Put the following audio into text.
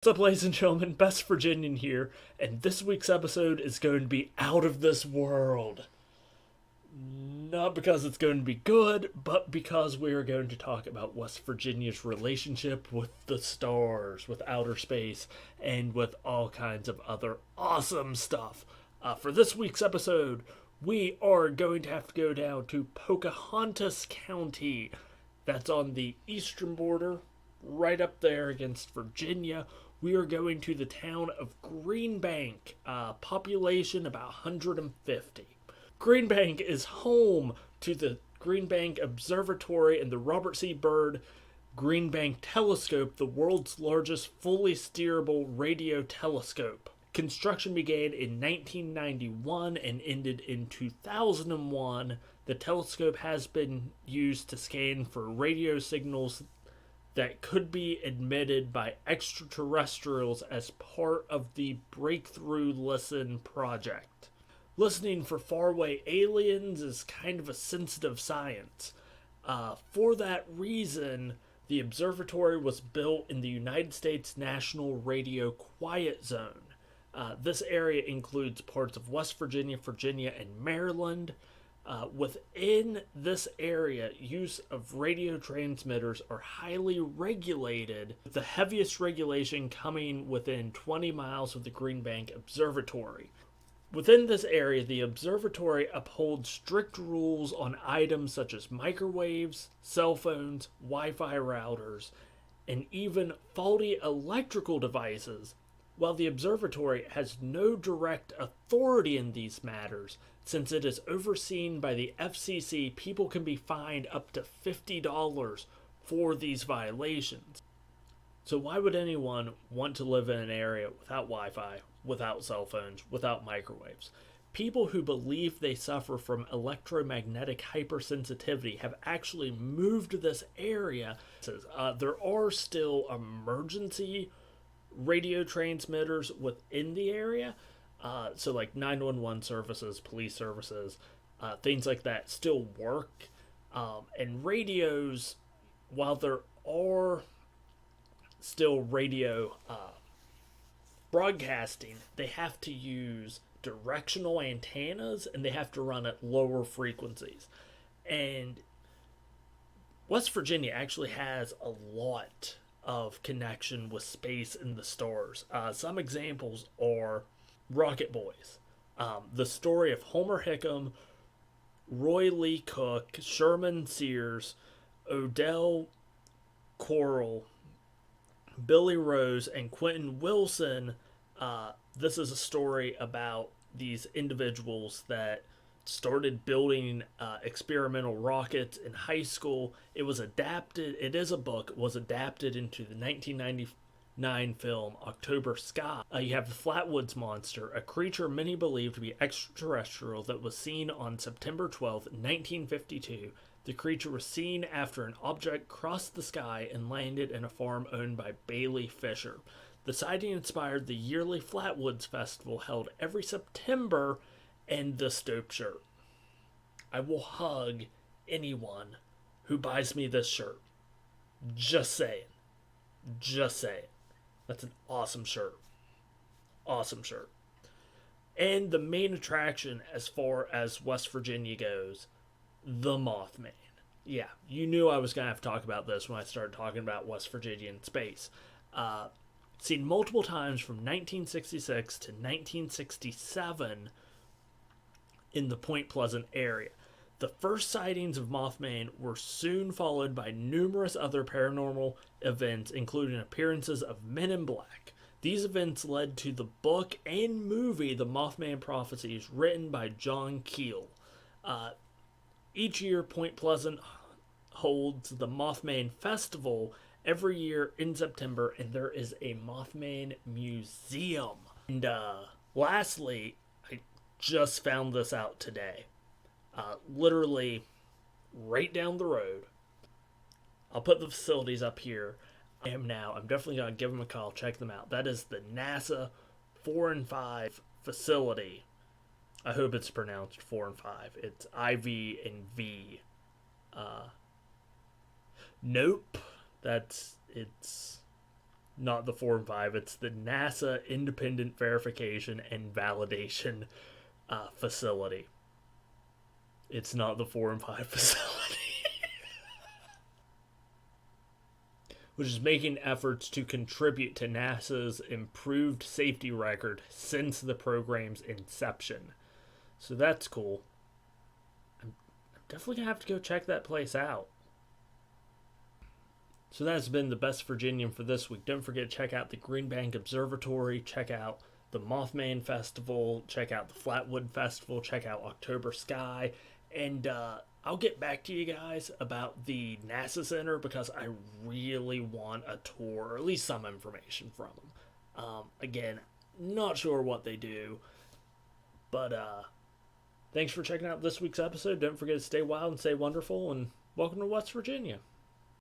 What's up, ladies and gentlemen? Best Virginian here, and this week's episode is going to be out of this world. Not because it's going to be good, but because we are going to talk about West Virginia's relationship with the stars, with outer space, and with all kinds of other awesome stuff. For this week's episode, we are going to have to go down to Pocahontas County. That's on the eastern border, right up there against Virginia. We are going to the town of Greenbank, population about 150. Greenbank is home to the Greenbank Observatory and the Robert C. Byrd Greenbank Telescope, the world's largest fully steerable radio telescope. Construction began in 1991 and ended in 2001. The telescope has been used to scan for radio signals that could be emitted by extraterrestrials as part of the Breakthrough Listen project. Listening for faraway aliens is kind of a sensitive science. For that reason, the observatory was built in the United States National Radio Quiet Zone. This area includes parts of West Virginia, Virginia, and Maryland. Within this area, use of radio transmitters are highly regulated, with the heaviest regulation coming within 20 miles of the Greenbank Observatory. Within this area, the observatory upholds strict rules on items such as microwaves, cell phones, Wi-Fi routers, and even faulty electrical devices. While the observatory has no direct authority in these matters, since it is overseen by the FCC, people can be fined up to $50 for these violations. So why would anyone want to live in an area without Wi-Fi, without cell phones, without microwaves? People who believe they suffer from electromagnetic hypersensitivity have actually moved to this area. There are still emergency radio transmitters within the area. So like 911 services, police services, things like that still work. And radios, while there are still radio broadcasting, they have to use directional antennas and they have to run at lower frequencies. And West Virginia actually has a lot of connection with space and the stars. Some examples are Rocket Boys, the story of Homer Hickam, Roy Lee Cook, Sherman Sears, Odell Coral, Billy Rose, and Quentin Wilson. This is a story about these individuals that started building experimental rockets in high school. It was adapted, it is a book, it was adapted into the 1999 film October Sky. You have the Flatwoods Monster, a creature many believe to be extraterrestrial that was seen on September 12, 1952. The creature was seen after an object crossed the sky and landed in a farm owned by Bailey Fisher. The sighting inspired the yearly Flatwoods Festival held every September and the Stope shirt. I will hug anyone who buys me this shirt. Just saying. Just saying. That's an awesome shirt. Awesome shirt. And the main attraction as far as West Virginia goes, the Mothman. Yeah, you knew I was going to have to talk about this when I started talking about West Virginia and space. Seen multiple times from 1966 to 1967 in the Point Pleasant area. The first sightings of Mothman were soon followed by numerous other paranormal events, including appearances of men in black. These events led to the book and movie The Mothman Prophecies, written by John Keel. Each year, Point Pleasant holds the Mothman Festival every year in September, and there is a Mothman Museum. And lastly, I just found this out today. Literally right down the road. I'll put the facilities up here. I'm definitely going to give them a call, check them out. That is the NASA IV&V facility. I hope it's pronounced 4 and 5. It's IV&V. Nope. It's not the 4 and 5. It's the NASA Independent Verification and Validation Facility. It's not the 4 and 5 facility. Which is making efforts to contribute to NASA's improved safety record since the program's inception. So that's cool. I'm definitely going to have to go check that place out. So that's been the Best Virginian for this week. Don't forget to check out the Green Bank Observatory, check out the Mothman Festival, check out the Flatwood Festival, check out October Sky, and I'll get back to you guys about the NASA Center because I really want a tour, or at least some information from them. Again, not sure what they do, but thanks for checking out this week's episode. Don't forget to stay wild and stay wonderful, and welcome to West Virginia.